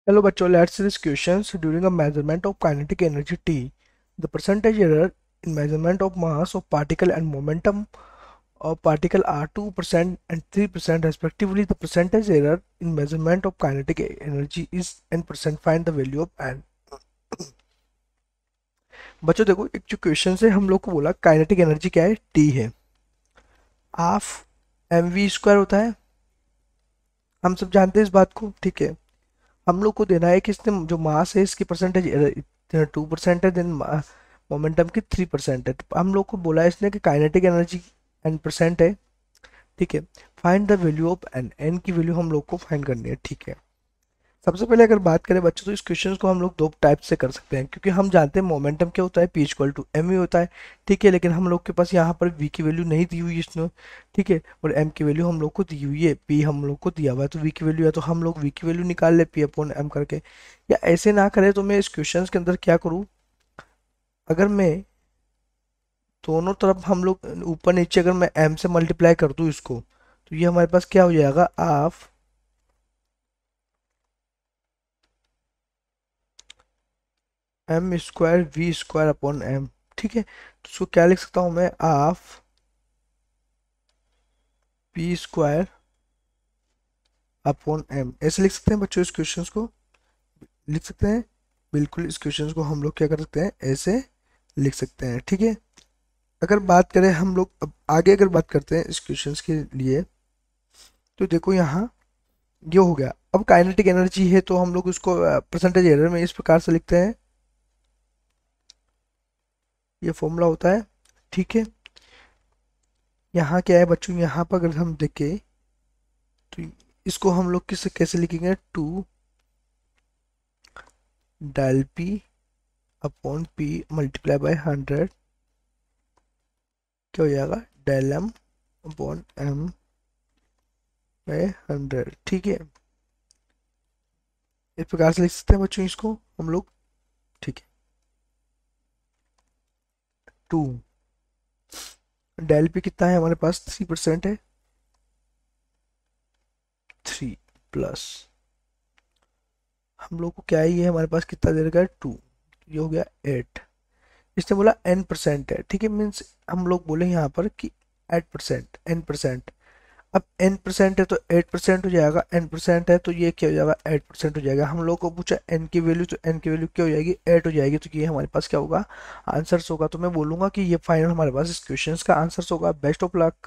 Hello bachcho, let's see these questions. During a measurement of kinetic energy T, the percentage error in measurement of mass of particle and momentum of particle are 2% and 3% respectively. The percentage error in measurement of kinetic energy is n%. Find the value of n. बच्चों देखो, एक जो question से हम लोग को बोला kinetic energy क्या है, टी है, हाफ एम वी स्क्वायर होता है, हम सब जानते हैं इस बात को, ठीक है। हम लोग को देना है कि इसने जो मास है इसकी परसेंटेज 2% है, देन मोमेंटम की 3% है। तो हम लोग को बोला है इसने कि काइनेटिक एनर्जी n% है, ठीक है। Find the value of N, N की वैल्यू हम लोग को फाइंड करनी है, ठीक है। सबसे पहले अगर बात करें बच्चों, तो इस क्वेश्चन को हम लोग दो टाइप से कर सकते हैं, क्योंकि हम जानते हैं मोमेंटम क्या होता है, P equal to M V होता है, ठीक है। लेकिन हम लोग के पास यहाँ पर वी की वैल्यू नहीं दी हुई है इसने, ठीक है, और एम की वैल्यू हम लोग को दी हुई है, पी हम लोग को दिया हुआ है, तो वी की वैल्यू है तो हम लोग वी की वैल्यू निकाल ले पी अपॉन एम करके। या ऐसे ना करें तो मैं इस क्वेश्चन के अंदर क्या करूँ, अगर मैं दोनों तरफ हम लोग ऊपर नीचे अगर मैं एम से मल्टीप्लाई कर दूँ इसको, तो ये हमारे पास क्या हो जाएगा, half M square V square upon M, ठीक है। तो इसको क्या लिख सकता हूँ मैं, half P square upon M, ऐसे लिख सकते हैं बच्चों इस क्वेश्चन को, लिख सकते हैं। बिल्कुल इस क्वेश्चन को हम लोग क्या कर सकते हैं, ऐसे लिख सकते हैं, ठीक है। अगर बात करें हम लोग अब आगे, अगर बात करते हैं इस क्वेश्चन के लिए, तो देखो यहाँ ये हो गया। अब काइनेटिक एनर्जी है तो हम लोग उसको परसेंटेज एरर में इस प्रकार से लिखते हैं, ये फॉर्मूला होता है, ठीक है। यहाँ क्या है बच्चों, यहाँ पर अगर हम देखें तो इसको हम लोग किस कैसे लिखेंगे, 2 del P upon P multiply by 100, क्या हो जाएगा, del M upon M by 100, ठीक है। इस प्रकार से लिख सकते हैं बच्चों इसको हम लोग, ठीक है। 2 डेल पी कितना है हमारे पास, 3% है, 3 प्लस हम लोग को क्या ही है, हमारे पास कितना दे रखा है, 2, ये हो गया 8। इसने बोला n% है, ठीक है, मीन्स हम लोग बोले यहाँ पर कि 8%, n%। अब n% है तो 8% हो जाएगा, n% है तो ये क्या हो जाएगा, 8% हो जाएगा। हम लोग को पूछा n की वैल्यू, तो n की वैल्यू क्या हो जाएगी, 8 हो जाएगी। तो ये हमारे पास क्या होगा, आंसर्स होगा। तो मैं बोलूंगा कि ये फाइनल हमारे पास इस क्वेश्चन का आंसर्स होगा। Best of luck.